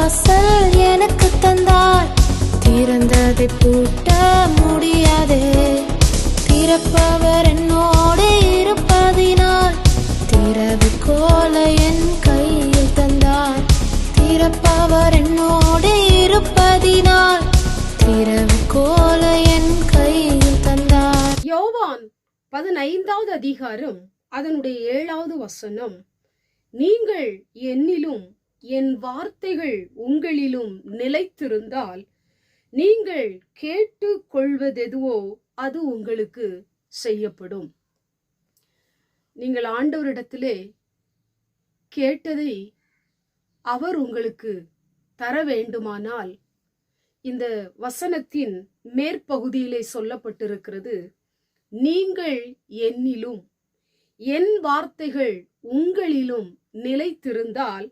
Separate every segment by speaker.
Speaker 1: வாசல் எனக்கு தந்தார், திறந்ததை பூட்ட முடியாதே. திறப்பவர் என்னோடு இருப்பதினால், திறவுகோலை என் கையில் தந்தார். திறப்பவர் என்னோடு இருப்பதினால், திறவுகோலை என் கையில் தந்தார்.
Speaker 2: யோவான் 15வது அதிகாரம் அதனுடைய 7வது வசனம், நீங்கள் என்னிலும் என் வார்த்தைகள் உங்களிலும் நிலைத்திருந்தால், நீங்கள் கேட்டு கொள்வதெதுவோ அது உங்களுக்கு செய்யப்படும். நீங்கள் ஆண்டவரிடத்திலே கேட்டதை அவர் உங்களுக்கு தர வேண்டுமானால், இந்த வசனத்தின் மேற்பகுதியிலே சொல்லப்பட்டிருக்கிறது, நீங்கள் என்னிலும் என் வார்த்தைகள் உங்களிலும் நிலைத்திருந்தால்,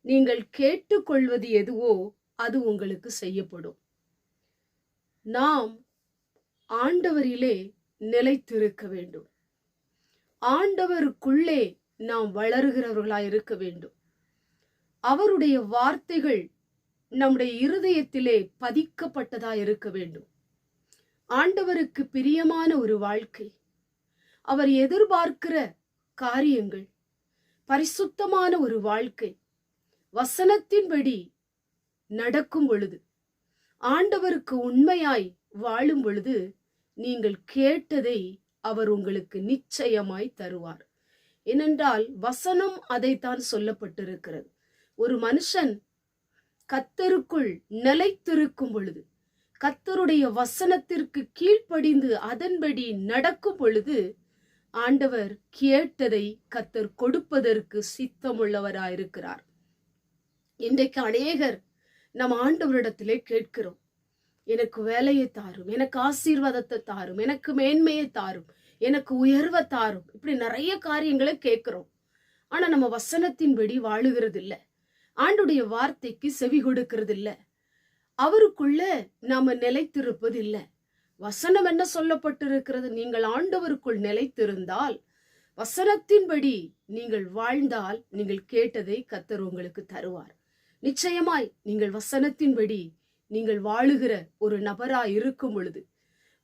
Speaker 2: நீங்கள் கேட்டுக்கொள்வது எதுவோ அது உங்களுக்கு செய்யப்படும். நாம் ஆண்டவரிலே நிலைத்திருக்க வேண்டும். ஆண்டவருக்குள்ளே நாம் வளருகிறவர்களாய் இருக்க வேண்டும். அவருடைய வார்த்தைகள் நம்முடைய இருதயத்திலே பதிக்கப்பட்டதாய் இருக்க வேண்டும். ஆண்டவருக்கு பிரியமான ஒரு வாழ்க்கை, அவர் எதிர்பார்க்கிற காரியங்கள், பரிசுத்தமான ஒரு வாழ்க்கை வசனத்தின்படி நடக்கும் பொழுது, ஆண்டவருக்கு உண்மையாய் வாழும் பொழுது, நீங்கள் கேட்டதை அவர் உங்களுக்கு நிச்சயமாய் தருவார். ஏனென்றால் வசனம் அதைத்தான் சொல்லப்பட்டிருக்கிறது. ஒரு மனுஷன் கர்த்தருக்குள் நிலைத்திருக்கும் பொழுது, கர்த்தருடைய வசனத்திற்கு கீழ்ப்படிந்து அதன்படி நடக்கும் பொழுது, ஆண்டவர் கேட்டதை கர்த்தர் கொடுப்பதற்கு சித்தமுள்ளவராயிருக்கிறார். இன்றைக்கு அநேகர் நம் ஆண்டவரிடத்திலே கேட்கிறோம், எனக்கு வேலையை தாரும், எனக்கு ஆசீர்வாதத்தை தாரும், எனக்கு மேன்மையை தாரும், எனக்கு உயர்வை தாரும், இப்படி நிறைய காரியங்களை கேட்கிறோம். ஆனா நம்ம வசனத்தின்படி வாழுகிறது இல்லை, ஆண்டுடைய வார்த்தைக்கு செவி கொடுக்கிறது இல்லை, அவருக்குள்ள நாம நிலைத்திருப்பது இல்லை. வசனம் என்ன சொல்லப்பட்டிருக்கிறது? நீங்கள் ஆண்டவருக்குள் நிலைத்திருந்தால், வசனத்தின்படி நீங்கள் வாழ்ந்தால், நீங்கள் கேட்டதை கர்த்தர் உங்களுக்கு தருவார். நிச்சயமாய் நீங்கள் வசனத்தின்படி நீங்கள் வாழுகிற ஒரு நபராய் இருக்கும் பொழுது,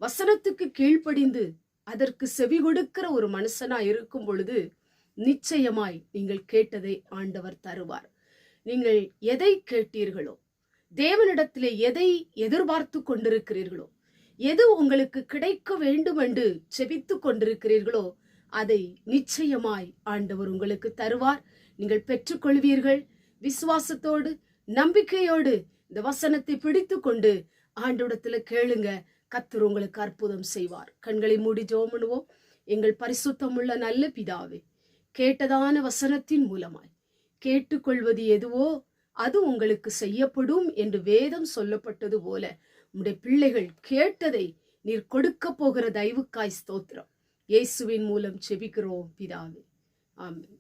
Speaker 2: வசனத்துக்கு கீழ்ப்படிந்து அதற்கு செவி கொடுக்கிற ஒரு மனுஷனாய் இருக்கும் பொழுது, நிச்சயமாய் நீங்கள் கேட்டதை ஆண்டவர் தருவார். நீங்கள் எதை கேட்டீர்களோ, தேவனிடத்திலே எதை எதிர்பார்த்து கொண்டிருக்கிறீர்களோ, எது உங்களுக்கு கிடைக்க வேண்டும் என்று செபித்து கொண்டிருக்கிறீர்களோ, அதை நிச்சயமாய் ஆண்டவர் உங்களுக்கு தருவார். நீங்கள் பெற்றுக்கொள்வீர்கள். விசுவாசத்தோடு நம்பிக்கையோடு இந்த வசனத்தை பிடித்து கொண்டு ஆண்டவரிடத்துல கேளுங்க, கர்த்தர் உங்களுக்கு அற்புதம் செய்வார். கண்களை மூடி ஜெபம் பண்ணுவோம். எங்கள் பரிசுத்தமுள்ள நல்ல பிதாவே, கேட்டதான வசனத்தின் மூலமாய் கேட்டுக்கொள்வது எதுவோ அது உங்களுக்கு செய்யப்படும் என்று வேதம் சொல்லப்பட்டது போல, உம்முடைய பிள்ளைகள் கேட்டதை நீர் கொடுக்க போகிற தயவுக்காய் ஸ்தோத்திரம். இயேசுவின் மூலம் செபிக்கிறோம் பிதாவே, ஆமென்.